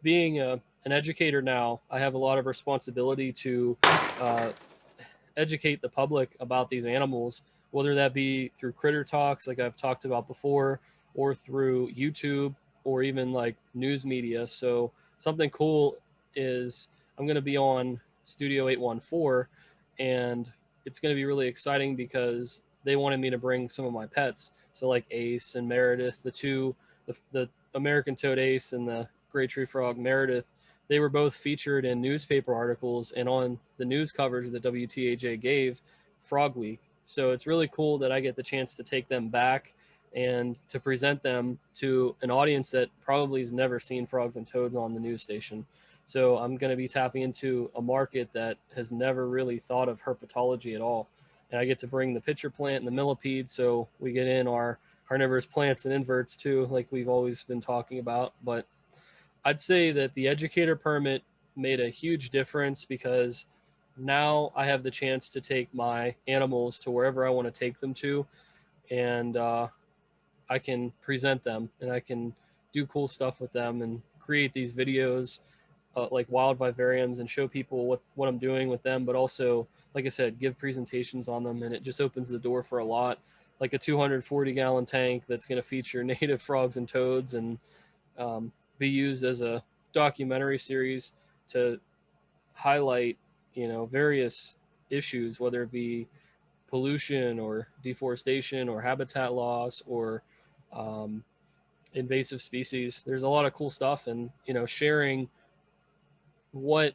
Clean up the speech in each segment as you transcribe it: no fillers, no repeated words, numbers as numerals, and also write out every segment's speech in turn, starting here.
being an educator now, I have a lot of responsibility to uh, educate the public about these animals, whether that be through critter talks, like I've talked about before, or through YouTube, or even like news media. So something cool is I'm going to be on Studio 814, and it's going to be really exciting because they wanted me to bring some of my pets. So like Ace and Meredith, the American toad Ace and the gray tree frog Meredith, they were both featured in newspaper articles and on the news coverage that WTAJ gave Frog Week. So it's really cool that I get the chance to take them back and to present them to an audience that probably has never seen frogs and toads on the news station. So I'm going to be tapping into a market that has never really thought of herpetology at all. And I get to bring the pitcher plant and the millipede, so we get in our carnivorous plants and inverts too, like we've always been talking about. But I'd say that the educator permit made a huge difference because now I have the chance to take my animals to wherever I want to take them to, and I can present them and I can do cool stuff with them and create these videos like wild vivariums and show people what I'm doing with them, but also, like I said, give presentations on them, and it just opens the door for a lot, like a 240-gallon tank that's going to feature native frogs and toads and um, be used as a documentary series to highlight, various issues, whether it be pollution or deforestation or habitat loss or um, invasive species. There's a lot of cool stuff, and sharing what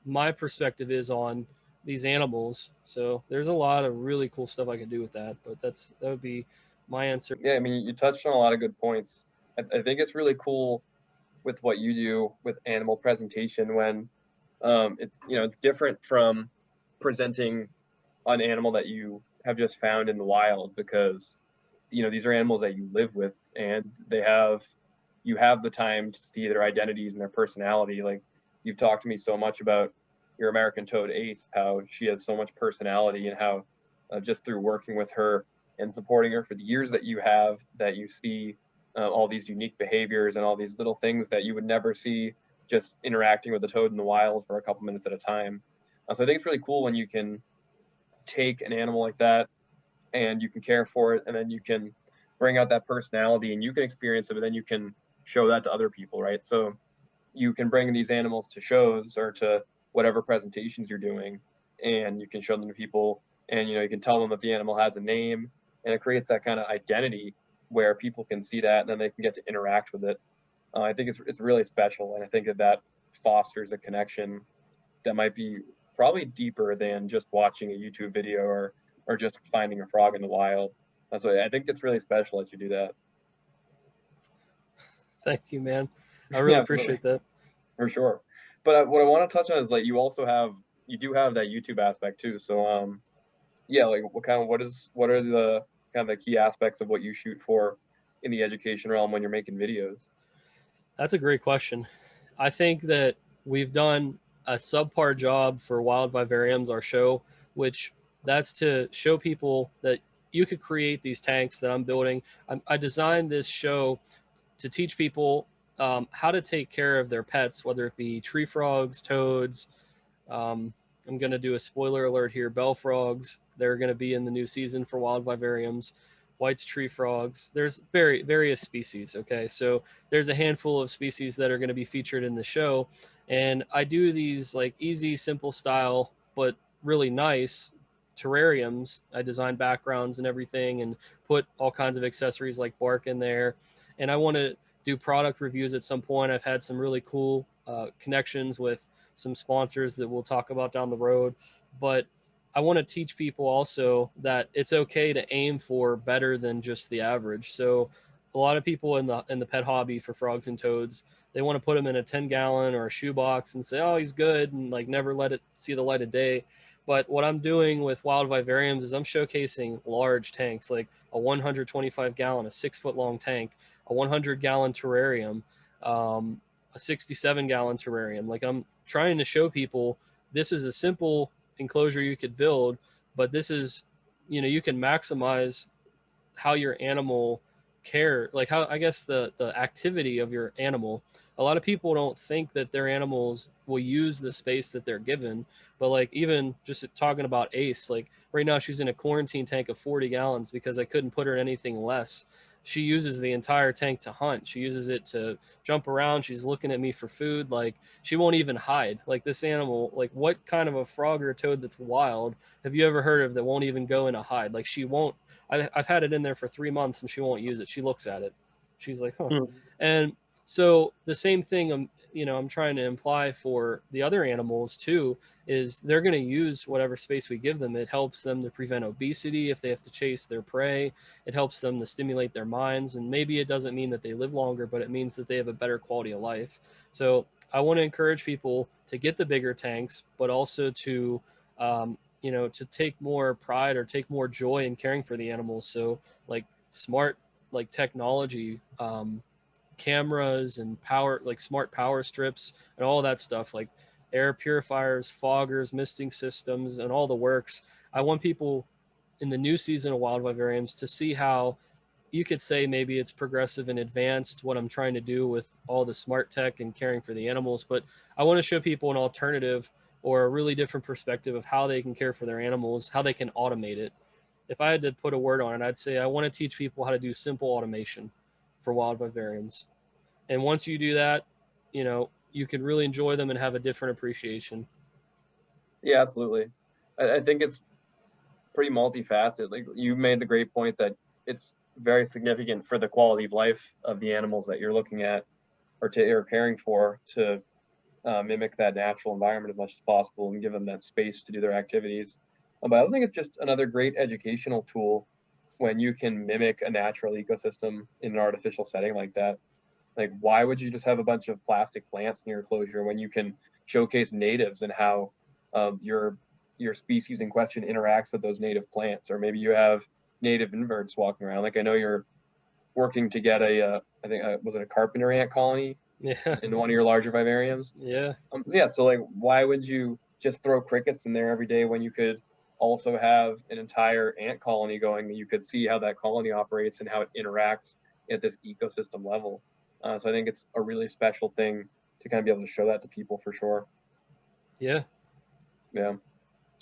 my perspective is on these animals. So there's a lot of really cool stuff I could do with that, but that would be my answer. Yeah, I mean, you touched on a lot of good points. I think it's really cool with what you do with animal presentation when it's different from presenting an animal that you have just found in the wild, because these are animals that you live with, and you have the time to see their identities and their personality. Like, you've talked to me so much about your American toad Ace, how she has so much personality, and how just through working with her and supporting her for the years that you have, that you see all these unique behaviors and all these little things that you would never see just interacting with a toad in the wild for a couple minutes at a time. So I think it's really cool when you can take an animal like that and you can care for it, and then you can bring out that personality and you can experience it, but then you can show that to other people, right? So you can bring these animals to shows or to whatever presentations you're doing, and you can show them to people, and you can tell them that the animal has a name, and it creates that kind of identity where people can see that and then they can get to interact with it. I think it's really special, and I think that fosters a connection that might be probably deeper than just watching a YouTube video or just finding a frog in the wild. So I think it's really special that you do that. Thank you, man. I Yeah, really absolutely, appreciate that. for sure. But what I want to touch on is, like, you do have that YouTube aspect too. So yeah, like what are the kind of the key aspects of what you shoot for in the education realm when you're making videos? That's a great question. I think that we've done a subpar job for Wild Vivariums, our show, which that's to show people that you could create these tanks that I'm building. I designed this show to teach people how to take care of their pets, whether it be tree frogs, toads. Um, I'm going to do a spoiler alert here. Bell frogs, they're going to be in the new season for wild vivariums. White's tree frogs. There's various species. Okay, so there's a handful of species that are going to be featured in the show, and I do these like easy, simple style, but really nice terrariums. I design backgrounds and everything, and put all kinds of accessories like bark in there. And I want to do product reviews at some point. I've had some really cool connections with some sponsors that we'll talk about down the road. But I want to teach people also that it's okay to aim for better than just the average. So a lot of people in the pet hobby for frogs and toads, they want to put them in a 10-gallon or a shoebox and say, oh, he's good, and like never let it see the light of day. But what I'm doing with wild vivariums is I'm showcasing large tanks, like a 125-gallon, a 6-foot long tank, a 100-gallon terrarium, a 67-gallon terrarium. Like, I'm trying to show people this is a simple enclosure you could build, but this is, you can maximize how your animal care, like how, I guess the activity of your animal. A lot of people don't think that their animals will use the space that they're given, but like even just talking about Ace, like right now she's in a quarantine tank of 40 gallons because I couldn't put her in anything less. She uses the entire tank to hunt. She uses it to jump around. She's looking at me for food. Like she won't even hide. Like this animal, like what kind of a frog or a toad that's wild have you ever heard of that won't even go in a hide? Like she won't. I've had it in there for 3 months and she won't use it. She looks at it. She's like, huh. Hmm. And so the same thing I'm trying to imply for the other animals too is they're going to use whatever space we give them. It helps them to prevent obesity if they have to chase their prey. It helps them to stimulate their minds, and maybe it doesn't mean that they live longer, but it means that they have a better quality of life. So I want to encourage people to get the bigger tanks, but also to to take more pride or take more joy in caring for the animals. So like smart like technology, cameras and power, like smart power strips and all that stuff, like air purifiers, foggers, misting systems, and all the works. I want people in the new season of Wild Vivariums to see how you could say maybe it's progressive and advanced what I'm trying to do with all the smart tech and caring for the animals, but I want to show people an alternative or a really different perspective of how they can care for their animals, how they can automate it. If I had to put a word on it, I'd say I want to teach people how to do simple automation for wild vivariums. And once you do that, you can really enjoy them and have a different appreciation. Yeah, absolutely. I think it's pretty multifaceted. Like you made the great point that it's very significant for the quality of life of the animals that you're looking at or caring for to mimic that natural environment as much as possible and give them that space to do their activities. But I don't think it's just another great educational tool when you can mimic a natural ecosystem in an artificial setting like that. Like, why would you just have a bunch of plastic plants in your enclosure when you can showcase natives and how your species in question interacts with those native plants? Or maybe you have native inverts walking around. Like I know you're working to get I think was it a carpenter ant colony Yeah. in one of your larger vivariums? Yeah. Yeah. So like, why would you just throw crickets in there every day when you could also have an entire ant colony going? You could see how that colony operates and how it interacts at this ecosystem level. So I think it's a really special thing to kind of be able to show that to people for sure. Yeah. Yeah.